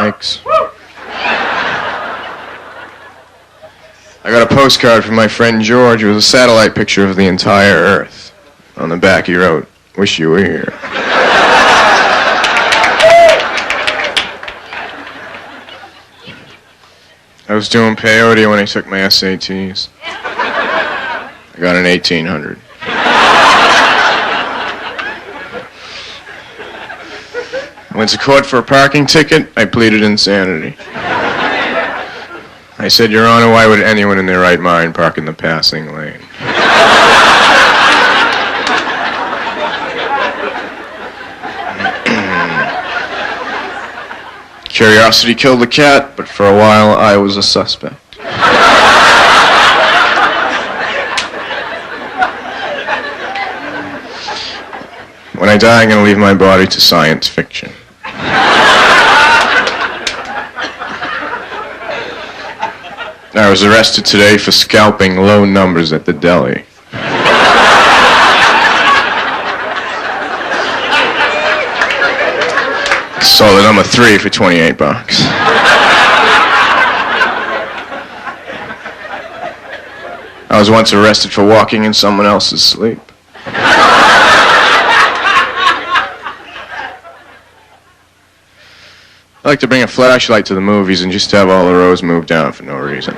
mics. I got a postcard from my friend George. It was a satellite picture of the entire Earth. On the back he wrote, "Wish you were here." I was doing peyote when I took my SATs. I got an 1800. I went to court for a parking ticket. I pleaded insanity. I said, "Your Honor, why would anyone in their right mind park in the passing lane?" Curiosity killed the cat, but for a while I was a suspect. When I die, I'm going to leave my body to science fiction. I was arrested today for scalping low numbers at the deli. Sold the number 3 for $28. I was once arrested for walking in someone else's sleep. I like to bring a flashlight to the movies and just have all the rows moved down for no reason.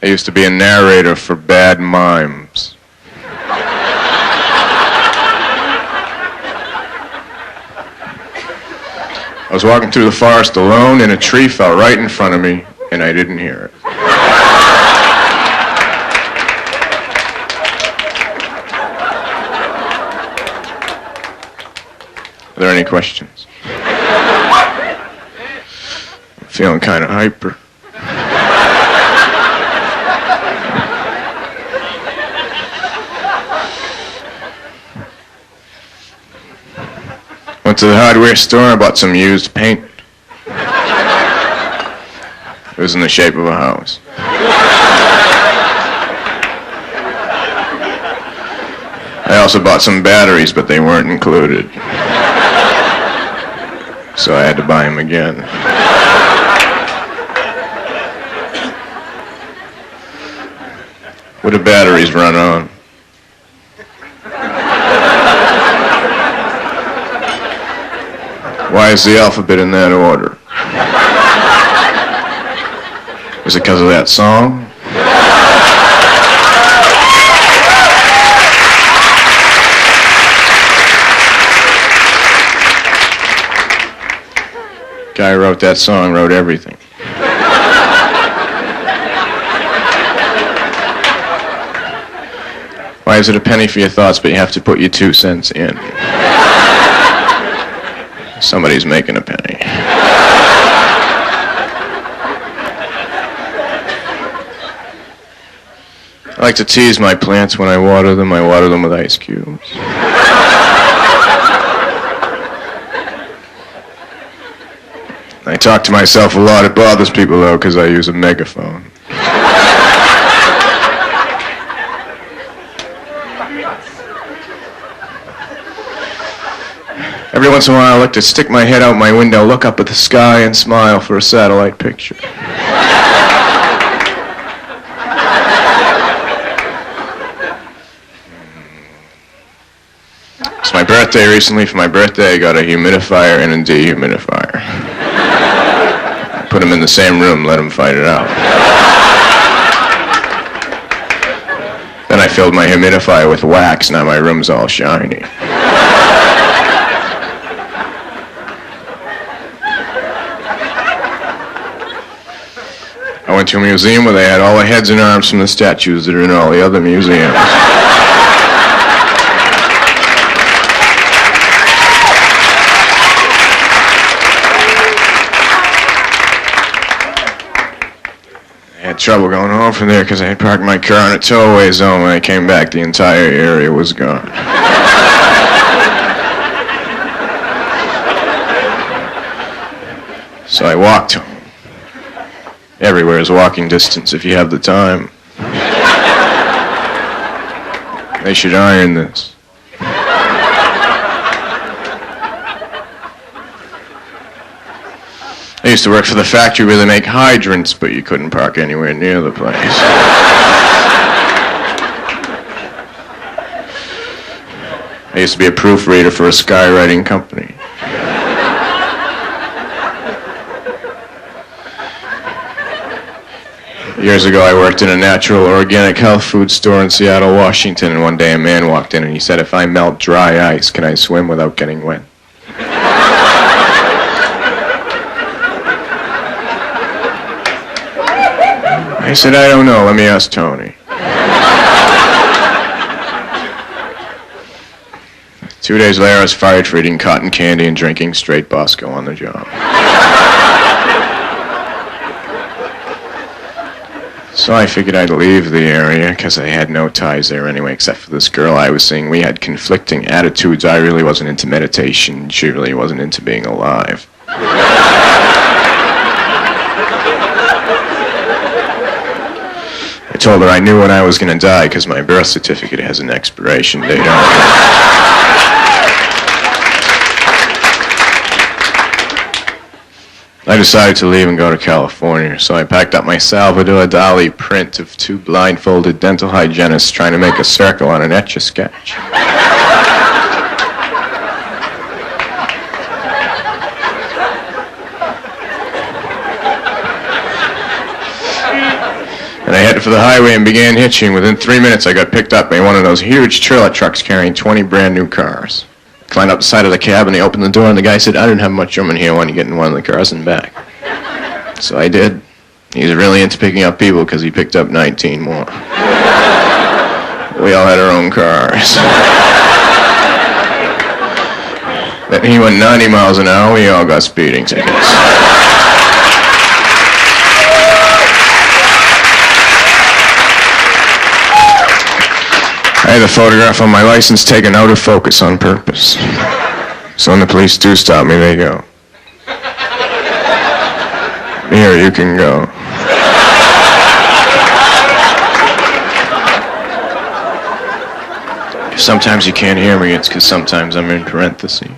I used to be a narrator for bad mimes. I was walking through the forest alone and a tree fell right in front of me and I didn't hear it. Are there any questions? I'm feeling kind of hyper. Went to the hardware store and bought some used paint. It was in the shape of a house. I also bought some batteries, but they weren't included. So I had to buy them again. What do batteries run on? Why is the alphabet in that order? Is it because of that song? Guy who wrote that song wrote everything. Why is it a penny for your thoughts, but you have to put your 2 cents in? Somebody's making a penny. I like to tease my plants when I water them. I water them with ice cubes. I talk to myself a lot. It bothers people, though, because I use a megaphone. Every once in a while, I like to stick my head out my window, look up at the sky, and smile for a satellite picture. It's my birthday recently. For my birthday, I got a humidifier and a dehumidifier. I put them in the same room, let them fight it out. Then I filled my humidifier with wax. Now my room's all shiny. I went to a museum where they had all the heads and arms from the statues that are in all the other museums. I had trouble going home from there because I had parked my car in a tow-away zone. When I came back, the entire area was gone. So I walked home. Everywhere is walking distance if you have the time. They should iron this. used to work for the factory where they make hydrants, but you couldn't park anywhere near the place. I used to be a proofreader for a skywriting company. Years ago, I worked in a natural organic health food store in Seattle, Washington, and one day a man walked in and he said, "If I melt dry ice, can I swim without getting wet?" I said, "I don't know. Let me ask Tony." 2 days later, I was fired for eating cotton candy and drinking straight Bosco on the job. So I figured I'd leave the area, because I had no ties there anyway, except for this girl I was seeing. We had conflicting attitudes. I really wasn't into meditation. She really wasn't into being alive. I told her I knew when I was going to die, because my birth certificate has an expiration date on it. I decided to leave and go to California, so I packed up my Salvador Dali print of two blindfolded dental hygienists trying to make a circle on an Etch-a-Sketch. And I headed for the highway and began hitching. Within 3 minutes, I got picked up by one of those huge trailer trucks carrying 20 brand new cars. Climbed up the side of the cab and they opened the door and the guy said, "I didn't have much room in here. Why don't you get in one of the cars and back?" So I did. He's really into picking up people because he picked up 19 more. We all had our own cars. Then he went 90 miles an hour. We all got speeding tickets. I had the photograph on my license taken out of focus on purpose. So when the police do stop me, they go, "Here, you can go." If sometimes you can't hear me, it's because sometimes I'm in parentheses.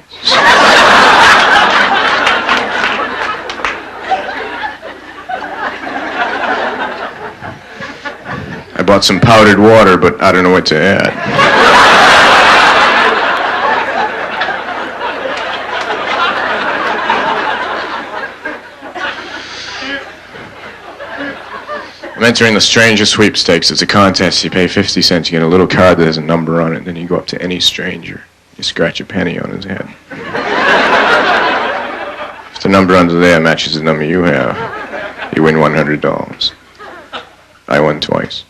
I bought some powdered water, but I don't know what to add. I'm entering the Stranger Sweepstakes. It's a contest. You pay 50 cents. You get a little card that has a number on it. Then you go up to any stranger. You scratch a penny on his head. If the number under there matches the number you have, you win $100. I won twice.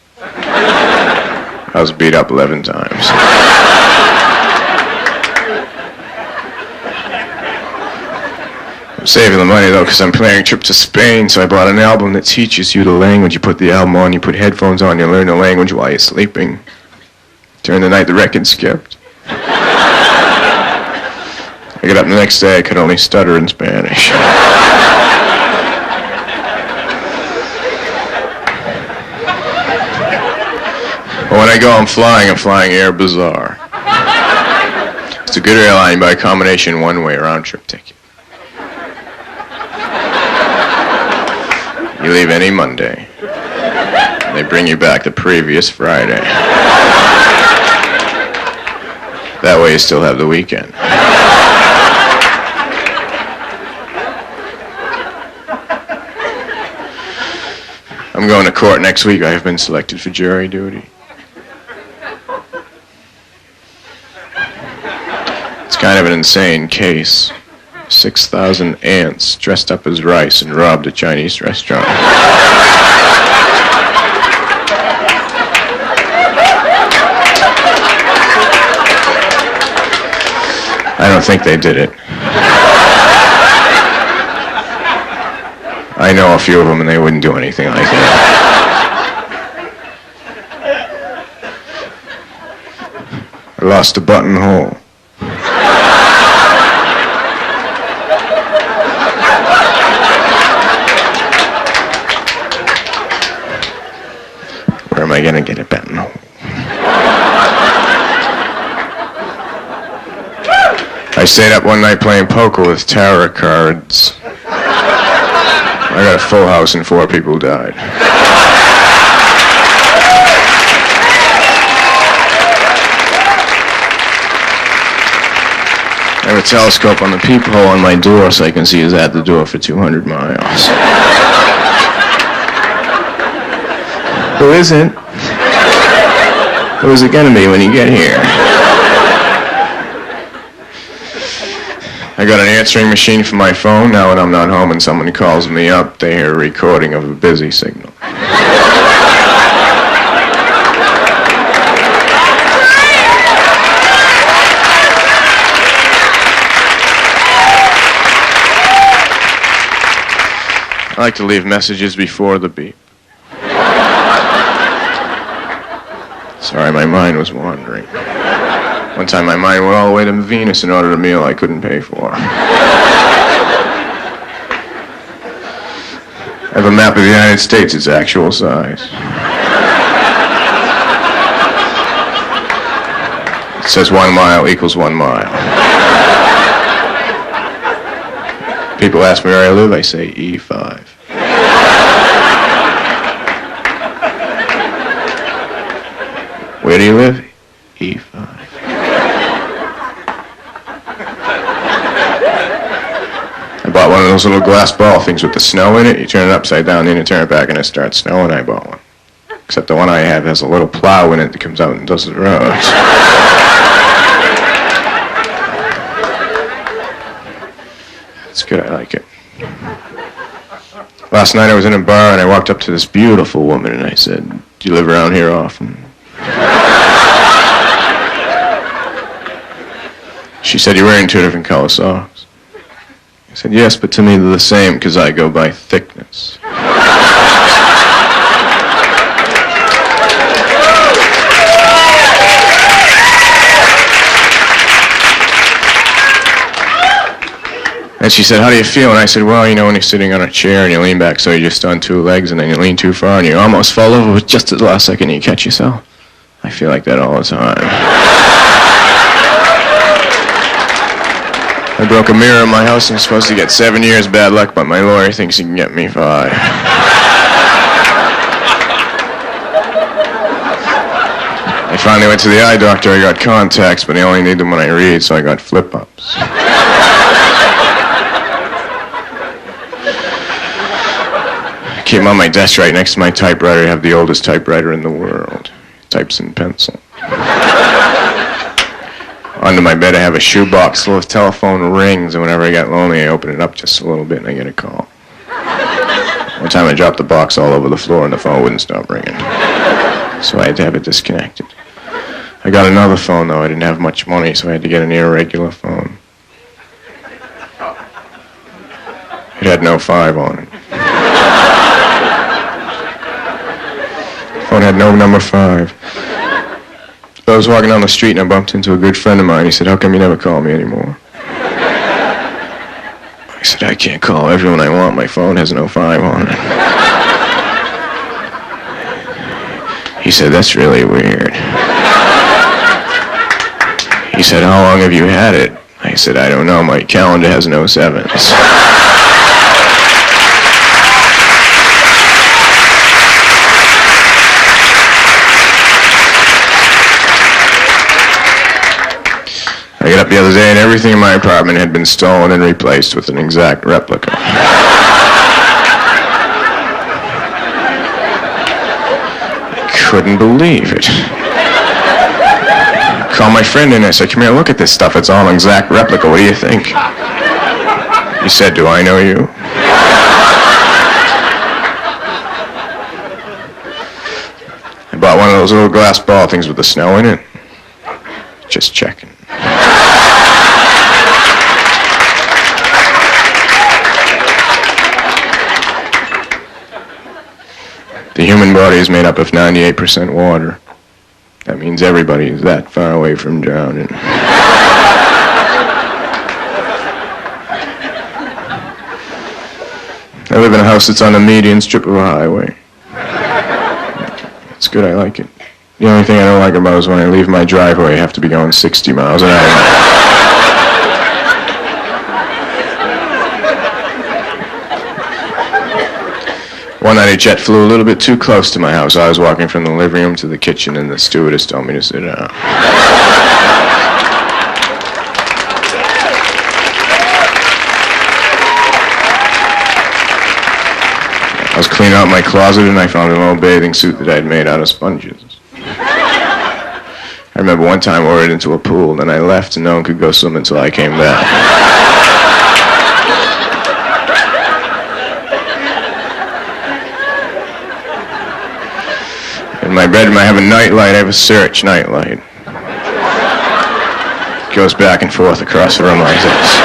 I was beat up 11 times. I'm saving the money, though, because I'm planning a trip to Spain, so I bought an album that teaches you the language. You put the album on, you put headphones on, you learn the language while you're sleeping. During the night, the record skipped. I got up the next day, I could only stutter in Spanish. When I go, I'm flying Air Bazaar. It's a good airline by a combination one-way round-trip ticket. You leave any Monday. They bring you back the previous Friday. That way you still have the weekend. I'm going to court next week. I have been selected for jury duty. It's kind of an insane case. 6,000 ants dressed up as rice and robbed a Chinese restaurant. I don't think they did it. I know a few of them and they wouldn't do anything like that. I lost a buttonhole. Where am I going to get a buttonhole? I stayed up one night playing poker with tarot cards. I got a full house and 4 people died. I have a telescope on the peephole on my door so I can see who's at the door for 200 miles. Who isn't? Who is it going to be when you get here? I got an answering machine for my phone. Now when I'm not home and someone calls me up, they hear a recording of a busy signal. I like to leave messages before the beep. Sorry, my mind was wandering. One time my mind went all the way to Venus and ordered a meal I couldn't pay for. I have a map of the United States, its actual size. It says 1 mile equals 1 mile. People ask me where I live, I say E5. Where do you live? E5. I bought one of those little glass ball things with the snow in it. You turn it upside down, then you turn it back and it starts snowing. I bought one. Except the one I have has a little plow in it that comes out and does the roads. It's good, I like it. Last night I was in a bar and I walked up to this beautiful woman and I said, "Do you live around here often?" She said, "You're wearing 2 different color socks." I said, "Yes, but to me they're the same because I go by thickness." And she said, "How do you feel?" And I said, "Well, you know, when you're sitting on a chair and you lean back so you're just on 2 legs and then you lean too far and you almost fall over with just at the last second and you catch yourself. I feel like that all the time." I broke a mirror in my house and I'm supposed to get 7 years bad luck, but my lawyer thinks he can get me 5. I finally went to the eye doctor. I got contacts, but I only need them when I read, so I got flip-ups. I keep them on my desk right next to my typewriter. I have the oldest typewriter in the world. It types in pencil. Under my bed I have a shoebox full of telephone rings, and whenever I get lonely I open it up just a little bit and I get a call. One time I dropped the box all over the floor and the phone wouldn't stop ringing. So I had to have it disconnected. I got another phone though. I didn't have much money, so I had to get an irregular phone. It had no 5 on it. The phone had no number 5. I was walking down the street and I bumped into a good friend of mine. He said, "How come you never call me anymore?" I said, "I can't call everyone I want. My phone has no 5 on it." He said, "That's really weird." He said, "How long have you had it?" I said, "I don't know. My calendar has no 7s. I got up the other day and everything in my apartment had been stolen and replaced with an exact replica. I couldn't believe it. I called my friend in and I said, "Come here, look at this stuff. It's all an exact replica. What do you think?" He said, "Do I know you?" I bought one of those little glass ball things with the snow in it. Just checking. The human body is made up of 98% water. That means everybody is that far away from drowning. I live in a house that's on a median strip of a highway. It's good, I like it. The only thing I don't like about it is when I leave my driveway, I have to be going 60 miles an hour. One night a jet flew a little bit too close to my house. I was walking from the living room to the kitchen, and the stewardess told me to sit down. I was cleaning out my closet, and I found an old bathing suit that I'd made out of sponges. I remember one time I ordered into a pool, then I left, and no one could go swim until I came back. In my bedroom, I have a nightlight. I have a search nightlight. It goes back and forth across the room like this.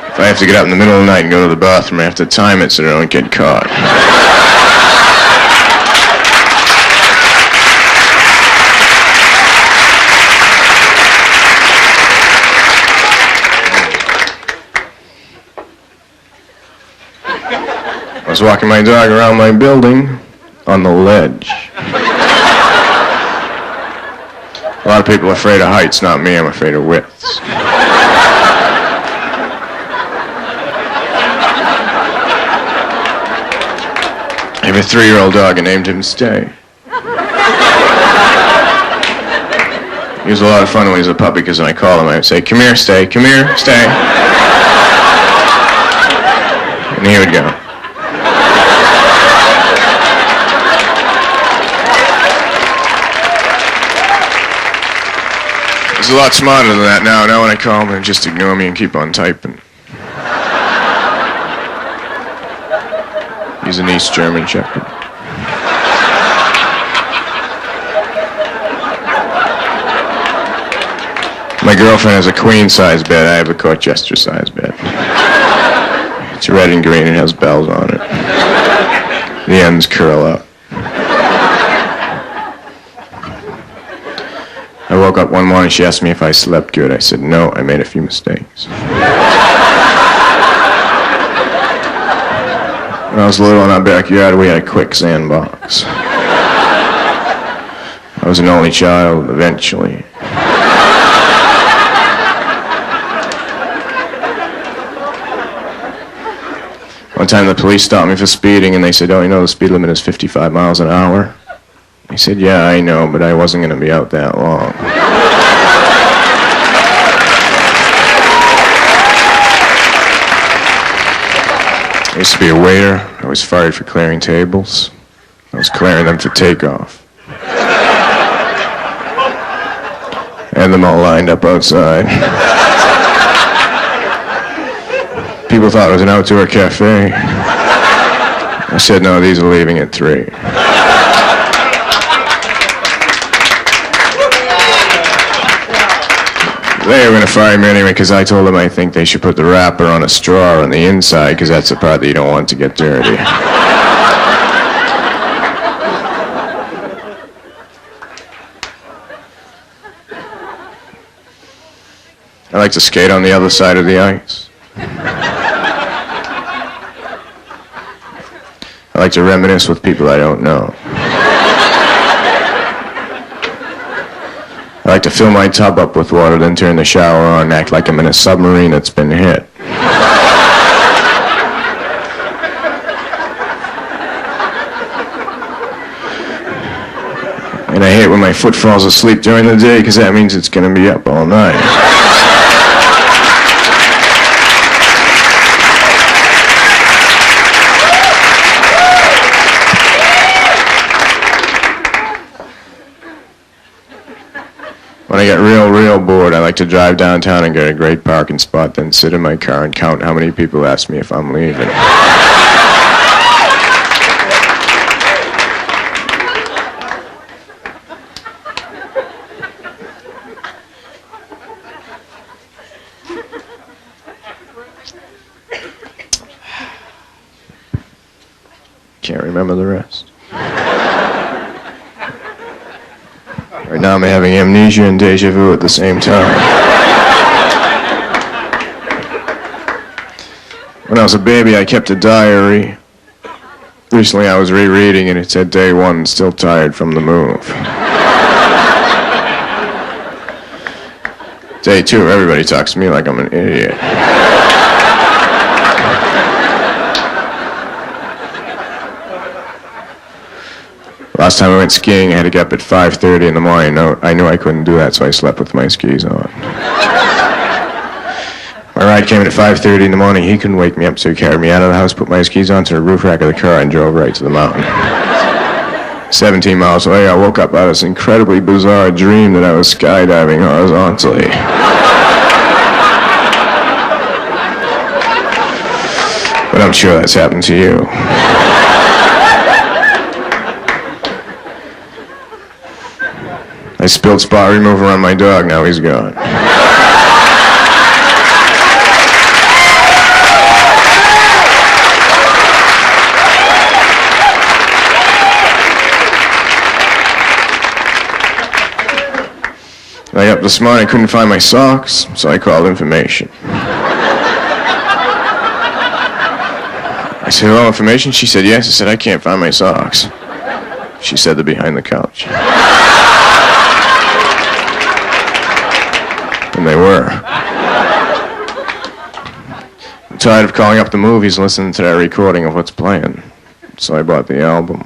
If I have to get up in the middle of the night and go to the bathroom, I have to time it so I don't get caught. I was walking my dog around my building on the ledge. A lot of people are afraid of heights, not me. I'm afraid of widths. I have a 3-year-old dog and named him Stay. He was a lot of fun when he was a puppy because when I call him, I would say, "Come here, Stay. Come here, Stay." And he would go. He's a lot smarter than that now. Now when I call him, they just ignore me and keep on typing. He's an East German Shepherd. My girlfriend has a queen-size bed. I have a Colchester-size bed. It's red and green and has bells on it. The ends curl up. I woke up one morning, she asked me if I slept good. I said, no, I made a few mistakes. When I was little in our backyard, we had a quicksand box. I was an only child, eventually. One time the police stopped me for speeding, and they said, oh, you know the speed limit is 55 miles an hour? I said, yeah, I know, but I wasn't going to be out that long. I used to be a waiter. I was fired for clearing tables. I was clearing them for takeoff. I had them all lined up outside. People thought it was an outdoor cafe. I said, no, these are leaving at 3. They were going to fire me anyway because I told them I think they should put the wrapper on a straw on the inside because that's the part that you don't want to get dirty. I like to skate on the other side of the ice. I like to reminisce with people I don't know. I like to fill my tub up with water, then turn the shower on and act like I'm in a submarine that's been hit. And I hate when my foot falls asleep during the day because that means it's going to be up all night. When I get real bored, I like to drive downtown and get a great parking spot, then sit in my car and count how many people ask me if I'm leaving. Can't remember the rest. Right now I'm having amnesia and deja vu at the same time. When I was a baby, I kept a diary. Recently I was rereading and it said, day 1, still tired from the move. Day 2, everybody talks to me like I'm an idiot. Last time I went skiing, I had to get up at 5:30 in the morning. No, I knew I couldn't do that, so I slept with my skis on. My ride came in at 5:30 in the morning. He couldn't wake me up, so he carried me out of the house, put my skis onto the roof rack of the car, and drove right to the mountain. 17 miles away, I woke up out of this incredibly bizarre dream that I was skydiving horizontally. But I'm sure that's happened to you. I spilled spot remover on my dog, now he's gone. I got up this morning, I couldn't find my socks, so I called information. I said, hello, information? She said, yes. I said, I can't find my socks. She said, they're behind the couch. And they were. I'm tired of calling up the movies and listening to that recording of what's playing. So I bought the album.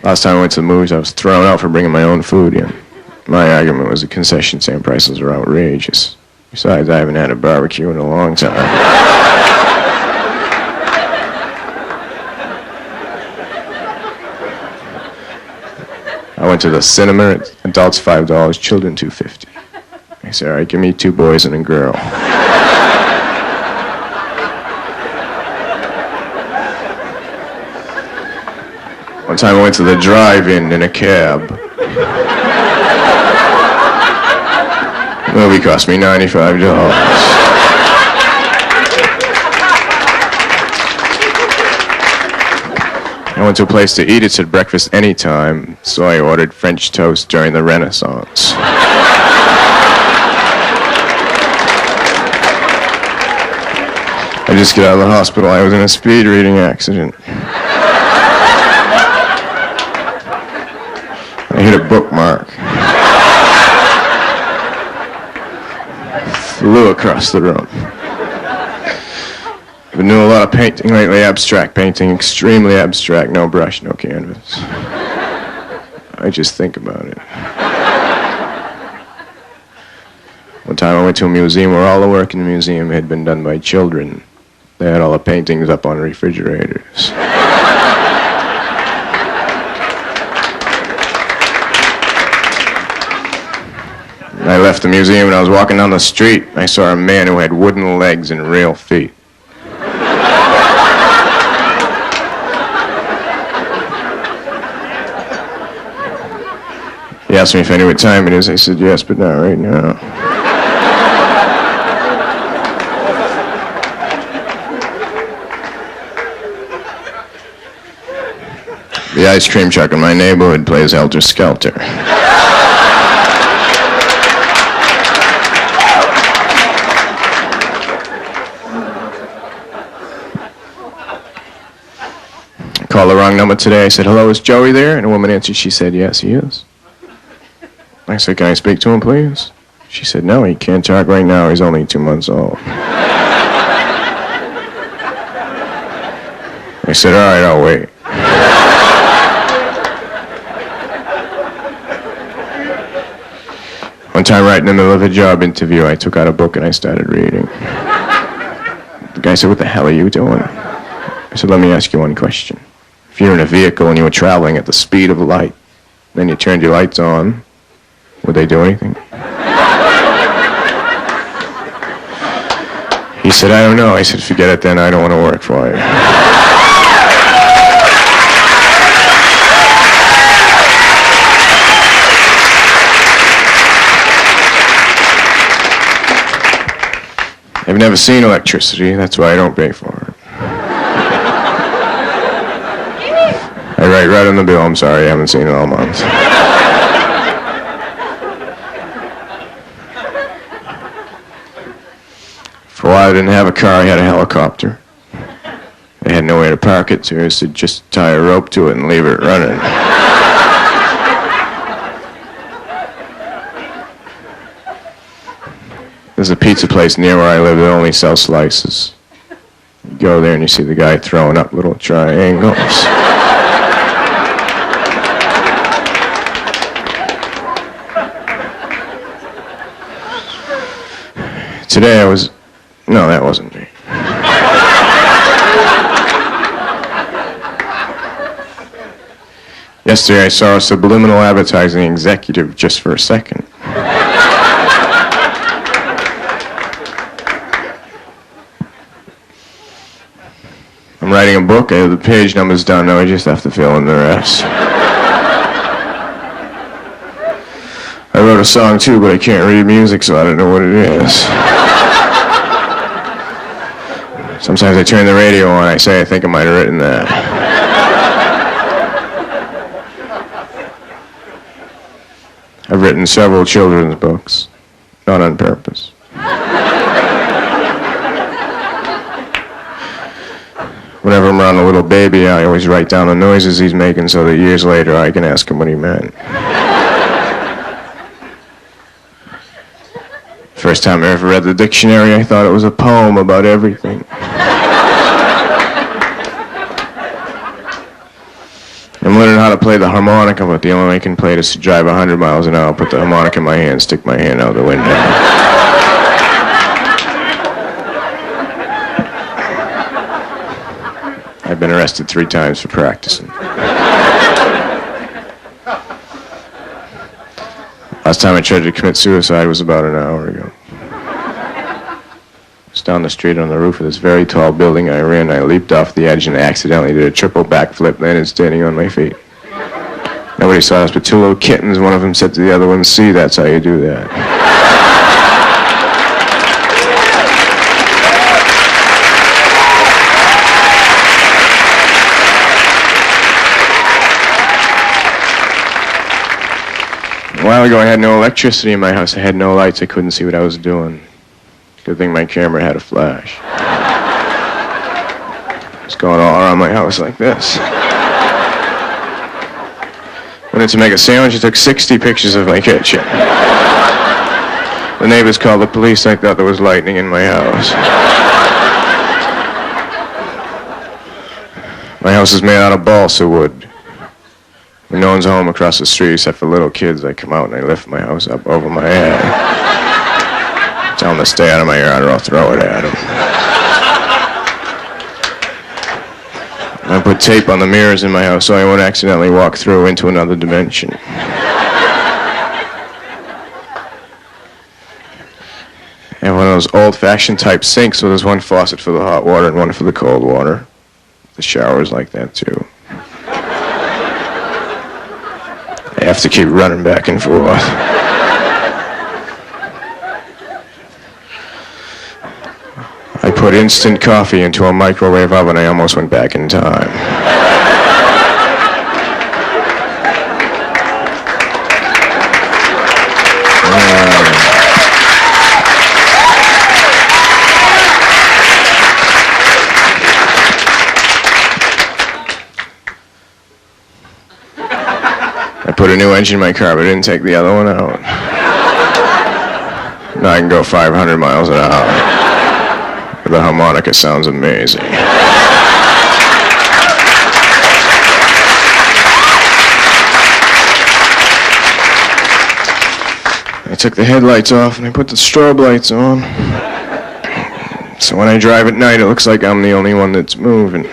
Last time I went to the movies, I was thrown out for bringing my own food in. My argument was the concession stand prices are outrageous. Besides, I haven't had a barbecue in a long time. I went to the cinema, adults $5, children $2.50. I said, all right, give me 2 boys and a girl. One time I went to the drive-in in a cab. The movie cost me $95. I went to a place to eat. It said breakfast anytime, so I ordered French toast during the Renaissance. I just got out of the hospital. I was in a speed reading accident. I hit a bookmark. Flew across the room. I've been doing a lot of painting lately, abstract painting, extremely abstract, no brush, no canvas. I just think about it. One time I went to a museum where all the work in the museum had been done by children. They had all the paintings up on refrigerators. I left the museum and I was walking down the street. I saw a man who had wooden legs and real feet. He asked me if I knew what time it is. I said, yes, but not right now. The ice cream truck in my neighborhood plays Helter Skelter. I called the wrong number today. I said, hello, is Joey there? And a woman answered. She said, yes, he is. I said, can I speak to him, please? She said, no, he can't talk right now. He's only 2 months old. I said, all right, I'll wait. One time, right in the middle of a job interview, I took out a book and I started reading. The guy said, what the hell are you doing? I said, let me ask you one question. If you're in a vehicle and you were traveling at the speed of light, then you turned your lights on, would they do anything? He said, I don't know. I said, forget it then, I don't want to work for you. I've never seen electricity, that's why I don't pay for it. I write right on the bill, I'm sorry, I haven't seen it all month. For a while I didn't have a car, I had a helicopter. I had nowhere to park it, so I said just tie a rope to it and leave it running. There's a pizza place near where I live that only sells slices. You go there and you see the guy throwing up little triangles. Today I was... No, that wasn't me. Yesterday I saw a subliminal advertising executive just for a second. I'm writing a book, I have the page numbers done, now I just have to fill in the rest. I wrote a song too, but I can't read music, so I don't know what it is. Sometimes I turn the radio on, I say I think I might have written that. I've written several children's books, not on purpose. Whenever I'm around a little baby, I always write down the noises he's making so that years later I can ask him what he meant. First time I ever read the dictionary, I thought it was a poem about everything. I'm learning how to play the harmonica, but the only way I can play it is to drive 100 miles an hour, put the harmonica in my hand, stick my hand out the window. I've been arrested 3 times for practicing. Last time I tried to commit suicide was about an hour ago. I was down the street on the roof of this very tall building. I leaped off the edge and accidentally did a triple backflip, landed standing on my feet. Nobody saw us but 2 little kittens. One of them said to the other one, "See, that's how you do that." A while ago I had no electricity in my house. I had no lights. I couldn't see what I was doing. Good thing my camera had a flash. It's going all around my house like this. Wanted to make a sandwich. I took 60 pictures of my kitchen. The neighbors called the police. I thought there was lightning in my house. My house is made out of balsa wood. When no one's home across the street except for little kids, I come out and I lift my house up over my head. Tell them to stay out of my yard or I'll throw it at them. I put tape on the mirrors in my house so I won't accidentally walk through into another dimension. I have one of those old-fashioned type sinks, so there's one faucet for the hot water and one for the cold water. The shower's like that too. I have to keep running back and forth. I put instant coffee into a microwave oven. I almost went back in time. I put a new engine in my car, but I didn't take the other one out. Now I can go 500 miles an hour. The harmonica sounds amazing. I took the headlights off and I put the strobe lights on. So when I drive at night, it looks like I'm the only one that's moving.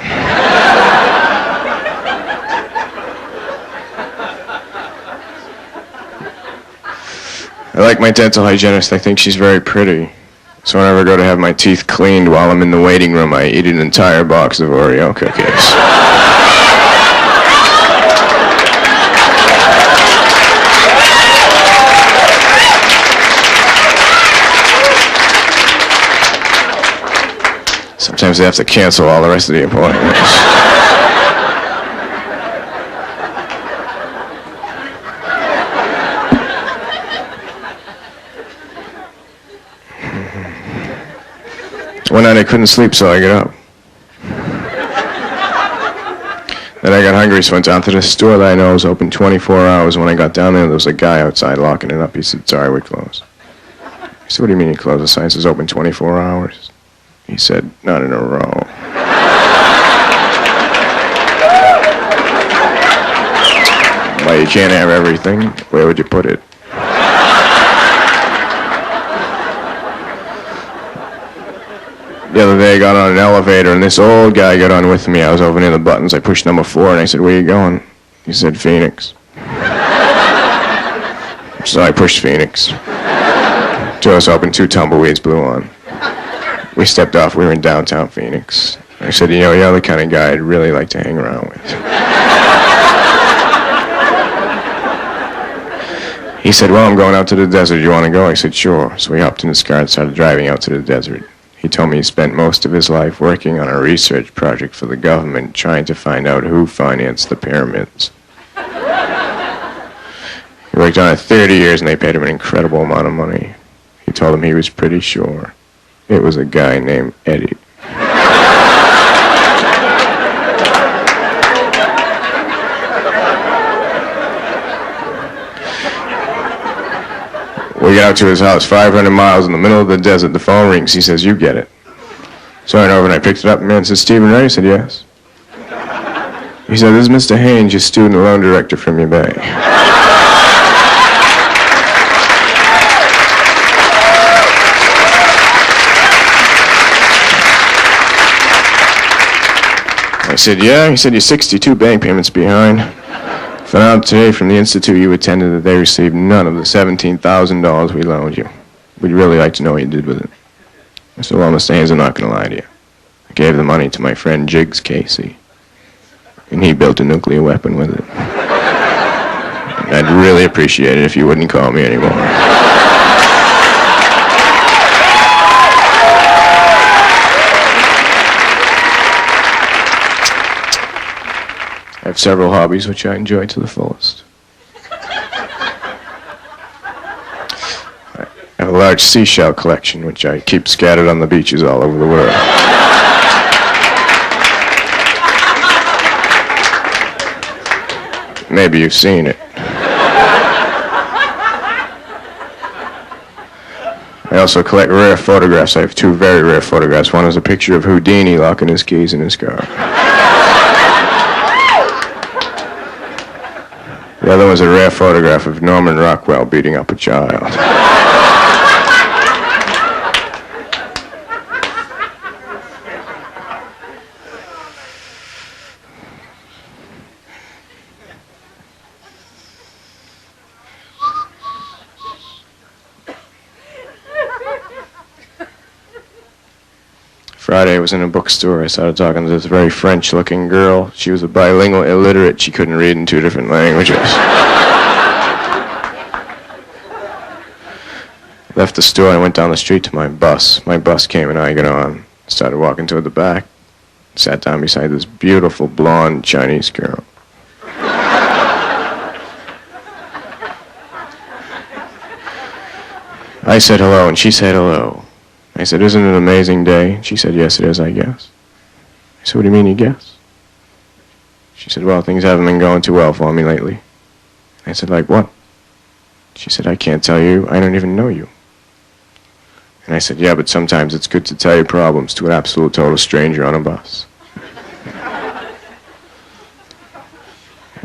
I like my dental hygienist. I think she's very pretty. So whenever I go to have my teeth cleaned while I'm in the waiting room, I eat an entire box of Oreo cookies. Sometimes they have to cancel all the rest of the appointments. One night I couldn't sleep, so I got up. Then I got hungry, so I went down to the store that I know is open 24 hours. When I got down there was a guy outside locking it up. He said, "Sorry, we close." I said, "What do you mean you close? The sign says open 24 hours. He said, "Not in a row." you can't have everything. Where would you put it? The other day I got on an elevator and this old guy got on with me. I was over near the buttons. I pushed number 4 and I said, "Where you going?" He said, "Phoenix." So I pushed Phoenix. Doors opened, 2 tumbleweeds blew on. We stepped off. We were in downtown Phoenix. I said, "You know, you're the kind of guy I'd really like to hang around with." He said, "Well, I'm going out to the desert. Do you want to go?" I said, "Sure." So we hopped in his car and started driving out to the desert. He told me he spent most of his life working on a research project for the government trying to find out who financed the pyramids. He worked on it 30 years and they paid him an incredible amount of money. He told him he was pretty sure it was a guy named Eddie. We get out to his house, 500 miles in the middle of the desert. The phone rings. He says, "You get it." So I went over and I picked it up. The man said, "Steven Wright?" I said, "Yes." He said, "This is Mr. Haynes, your student loan director from your bank." I said, "Yeah." He said, "You're 62 bank payments behind. Found out today from the institute you attended that they received none of the $17,000 we loaned you. We'd really like to know what you did with it." I said, "Well, Mr. Haynes, I'm not going to lie to you. I gave the money to my friend Jiggs Casey, and he built a nuclear weapon with it. And I'd really appreciate it if you wouldn't call me anymore." I have several hobbies which I enjoy to the fullest. I have a large seashell collection which I keep scattered on the beaches all over the world. Maybe you've seen it. I also collect rare photographs. I have 2 very rare photographs. One is a picture of Houdini locking his keys in his car. The other was a rare photograph of Norman Rockwell beating up a child. Friday, I was in a bookstore. I started talking to this very French-looking girl. She was a bilingual illiterate. She couldn't read in 2 different languages. Left the store and went down the street to my bus. My bus came and I got on. Started walking toward the back. Sat down beside this beautiful blonde Chinese girl. I said hello and she said hello. I said, "Isn't it an amazing day?" She said, "Yes, it is, I guess." I said, "What do you mean you guess?" She said, "Well, things haven't been going too well for me lately." I said, "Like what?" She said, "I can't tell you. I don't even know you." And I said, "Yeah, but sometimes it's good to tell your problems to an absolute total stranger on a bus."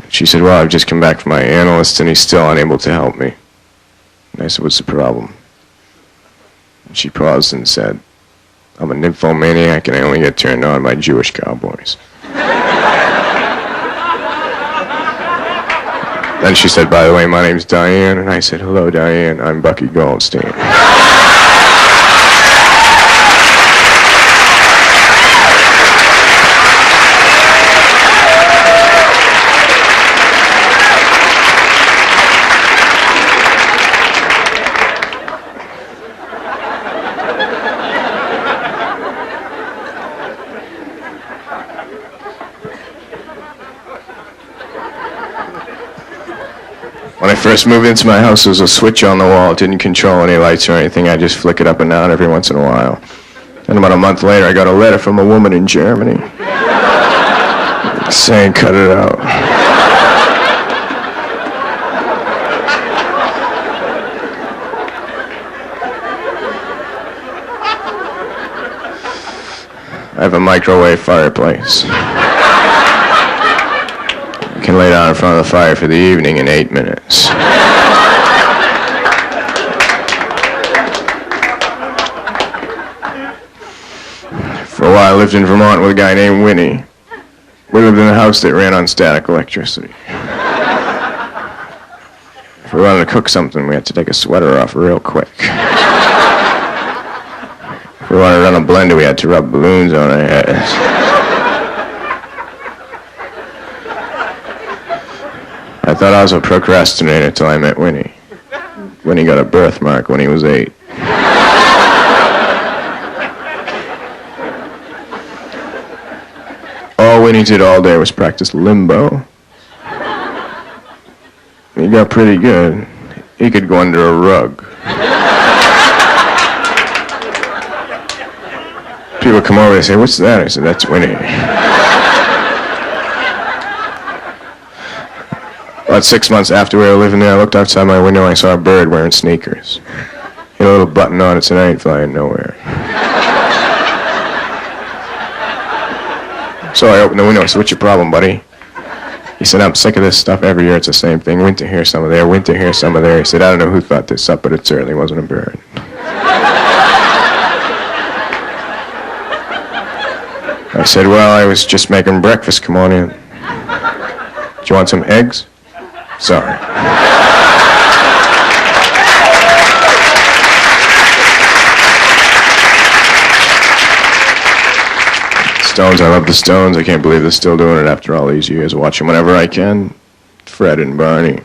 She said, "Well, I've just come back from my analyst and he's still unable to help me." And I said, "What's the problem?" And she paused and said, "I'm a nymphomaniac and I only get turned on by Jewish cowboys." Then she said, "By the way, my name's Diane." And I said, "Hello, Diane. I'm Bucky Goldstein." When I first moved into my house, there was a switch on the wall. It didn't control any lights or anything. I just flick it up and down every once in a while. And about a month later, I got a letter from a woman in Germany saying, "Cut it out." I have a microwave fireplace. can lay down in front of the fire for the evening in 8 minutes. For a while, I lived in Vermont with a guy named Winnie. We lived in a house that ran on static electricity. If we wanted to cook something, we had to take a sweater off real quick. If we wanted to run a blender, we had to rub balloons on our heads. I thought I was a procrastinator till I met Winnie. Winnie got a birthmark when he was 8. All Winnie did all day was practice limbo. He got pretty good. He could go under a rug. People come over and say, "What's that?" I said, "That's Winnie." About 6 months after we were living there, I looked outside my window and I saw a bird wearing sneakers. He had a little button on it, said, "I ain't flying nowhere." So I opened the window. I said, "What's your problem, buddy?" He said, "I'm sick of this stuff. Every year it's the same thing. Winter here, summer there. Winter here, summer there." He said, "I don't know who thought this up, but it certainly wasn't a bird." I said, "Well, I was just making breakfast. Come on in. Do you want some eggs?" "Sorry." Stones, I love the Stones. I can't believe they're still doing it after all these years. Watch them whenever I can. Fred and Barney.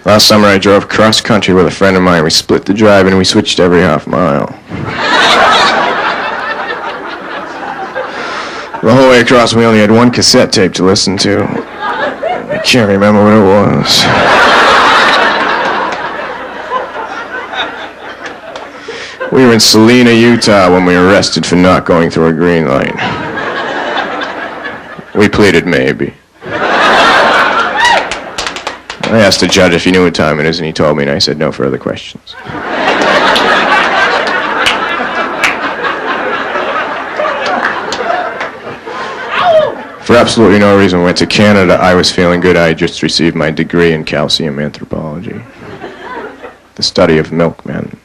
Last summer I drove cross country with a friend of mine. We split the drive and we switched every half mile. The whole way across we only had one cassette tape to listen to. I can't remember what it was. We were in Salina, Utah when we were arrested for not going through a green light. We pleaded maybe. I asked the judge if he knew what time it is, and he told me, and I said no further questions. For absolutely no reason, we went to Canada. I was feeling good. I had just received my degree in calcium anthropology, the study of milkmen.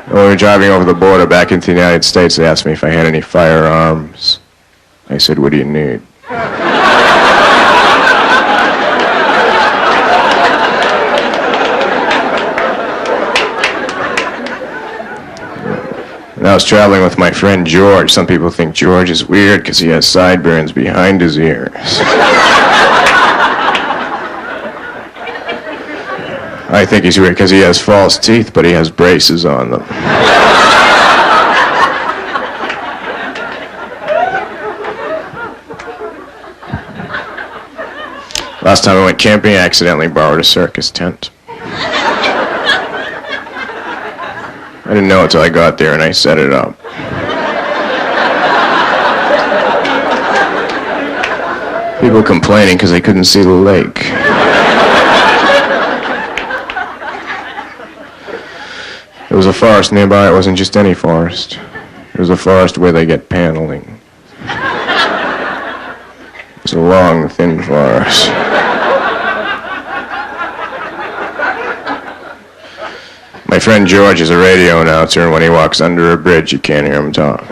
When we were driving over the border back into the United States, they asked me if I had any firearms. I said, "What do you need?" And I was traveling with my friend George. Some people think George is weird because he has sideburns behind his ears. I think he's weird because he has false teeth, but he has braces on them. Last time I went camping, I accidentally borrowed a circus tent. I didn't know until I got there and I set it up. People complaining because they couldn't see the lake. There was a forest nearby. It wasn't just any forest. It was a forest where they get paneling. It was a long, thin forest. My friend George is a radio announcer, and when he walks under a bridge, you can't hear him talk.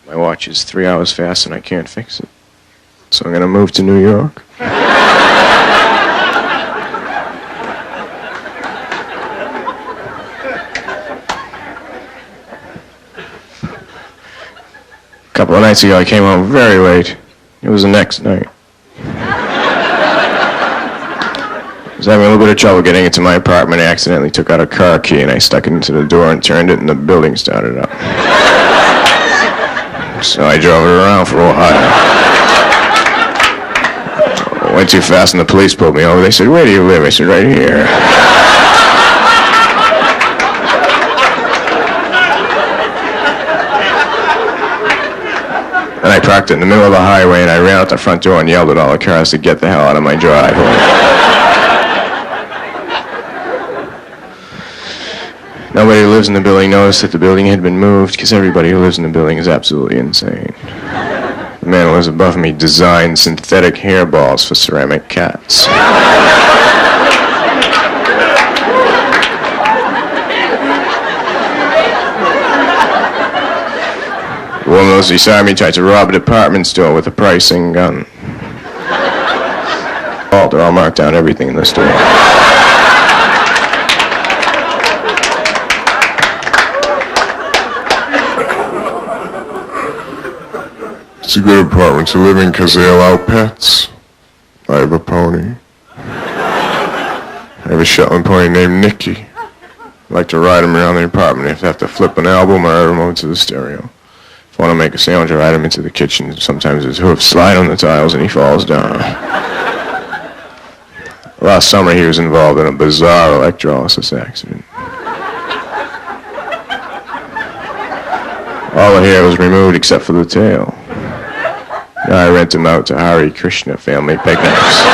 My watch is 3 hours fast and I can't fix it. So I'm going to move to New York. A couple of nights ago I came home very late. It was the next night. I was having a little bit of trouble getting into my apartment. I accidentally took out a car key and I stuck it into the door and turned it and the building started up. So I drove it around for a while. I went too fast and the police pulled me over. They said, "Where do you live?" I said, "Right here." And I parked in the middle of the highway and I ran out the front door and yelled at all the cars to get the hell out of my driveway. Nobody who lives in the building noticed that the building had been moved because everybody who lives in the building is absolutely insane. The man who lives above me designed synthetic hairballs for ceramic cats. The woman who lives beside me tried to rob a department store with a pricing gun. They're all marked down everything in the store. It's a good apartment to live in because they allow pets. I have a pony. I have a Shetland pony named Nicky. I like to ride him around the apartment if I have to flip an album or add him over to the stereo. If I want to make a sandwich, I ride him into the kitchen. Sometimes his hoofs slide on the tiles and he falls down. Last summer he was involved in a bizarre electrolysis accident. All the hair was removed except for the tail. Now I rent him out to Hare Krishna family picnics.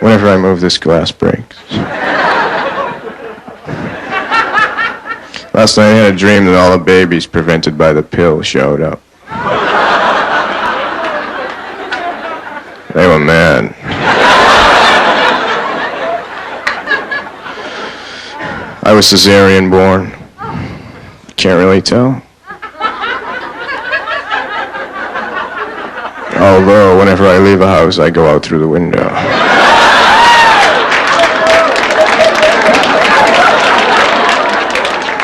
Whenever I move, this glass breaks. Last night I had a dream that all the babies prevented by the pill showed up. They were mad. I was cesarean born. Can't really tell. Although, whenever I leave a house, I go out through the window.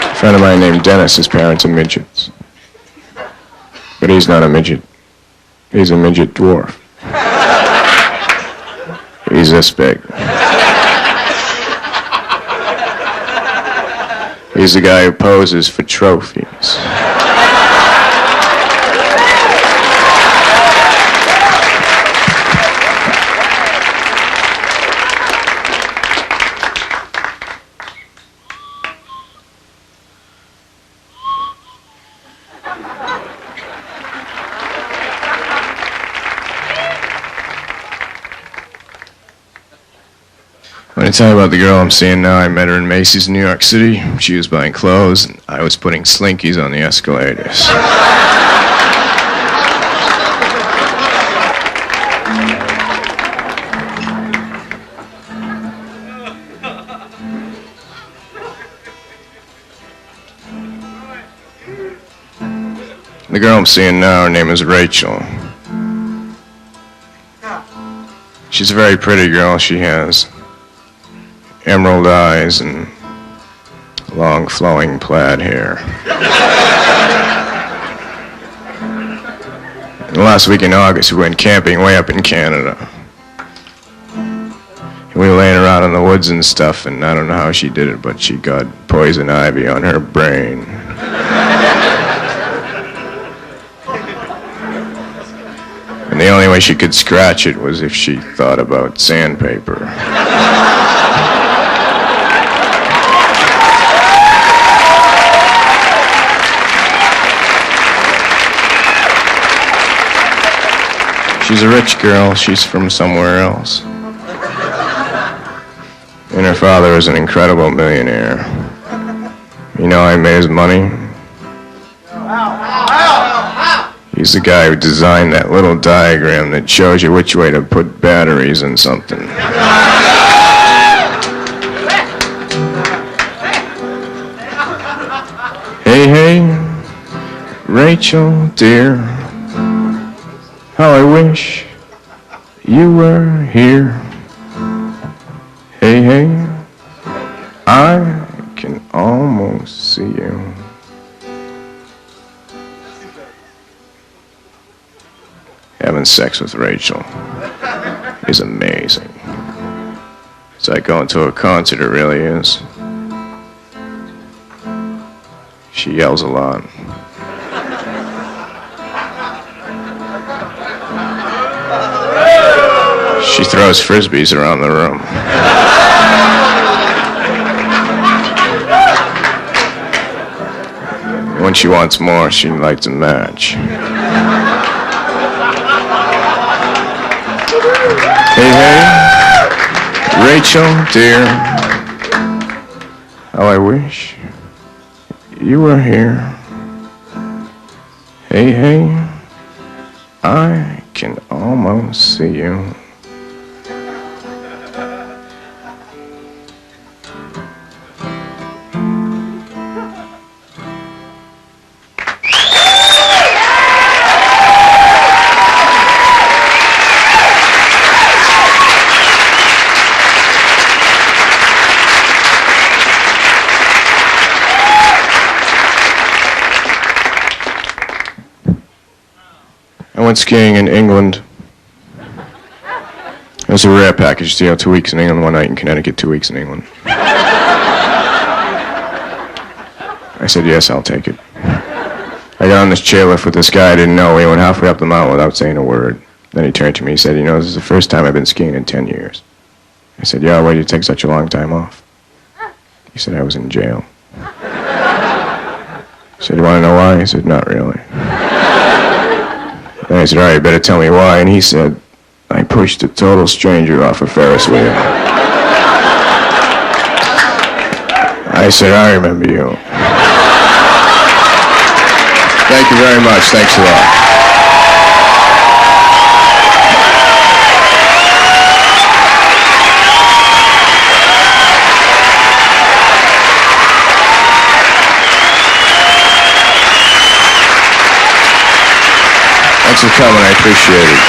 A friend of mine named Dennis, his parents are midgets. But he's not a midget. He's a midget dwarf. He's this big. He's the guy who poses for trophies. I'm going to tell you about the girl I'm seeing now. I met her in Macy's, New York City. She was buying clothes, and I was putting slinkies on the escalators. The girl I'm seeing now, her name is Rachel. She's a very pretty girl. She has emerald eyes and long flowing plaid hair. And last week in August we went camping way up in Canada. And we were laying around in the woods and stuff, and I don't know how she did it, but she got poison ivy on her brain. And the only way she could scratch it was if she thought about sandpaper. She's a rich girl. She's from somewhere else. And her father is an incredible millionaire. You know how he made his money? He's the guy who designed that little diagram that shows you which way to put batteries in something. Hey, hey, Rachel, dear, how I wish you were here. Hey, hey, I can almost see you. Having sex with Rachel is amazing. It's like going to a concert, it really is. She yells a lot. She throws frisbees around the room. When she wants more, she lights a match. Hey, hey, Rachel, dear, how I wish you were here. Hey, hey, I can almost see you. I went skiing in England. It was a rare package deal, 2 weeks in England, 1 night in Connecticut, 2 weeks in England. I said, yes, I'll take it. I got on this chairlift with this guy I didn't know. We went halfway up the mountain without saying a word. Then he turned to me and said, you know, this is the first time I've been skiing in 10 years. I said, yeah, why did you take such a long time off? He said, I was in jail. I said, you want to know why? He said, not really. And I said, all right, you better tell me why. And he said, I pushed a total stranger off a Ferris wheel. I said, I remember you. Thank you very much. Thanks a lot. Thanks for coming. I appreciate it.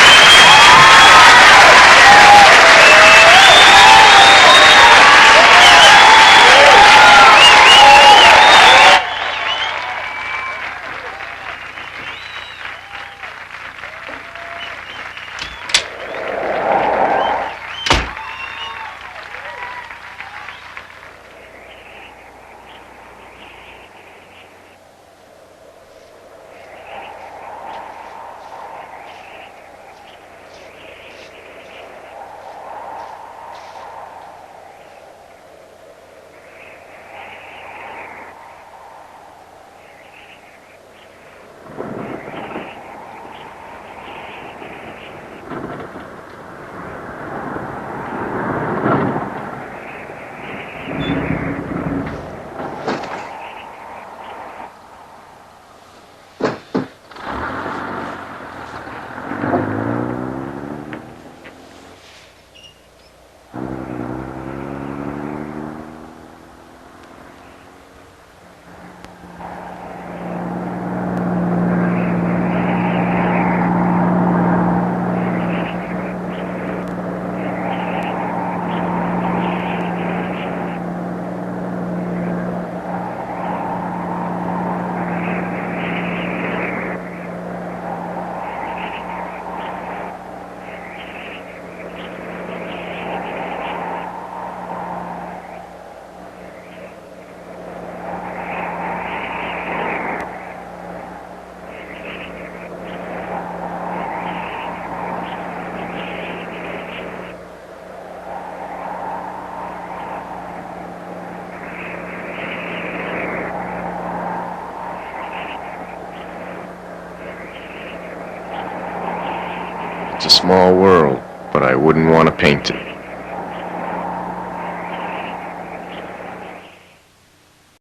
It's a small world, but I wouldn't want to paint it.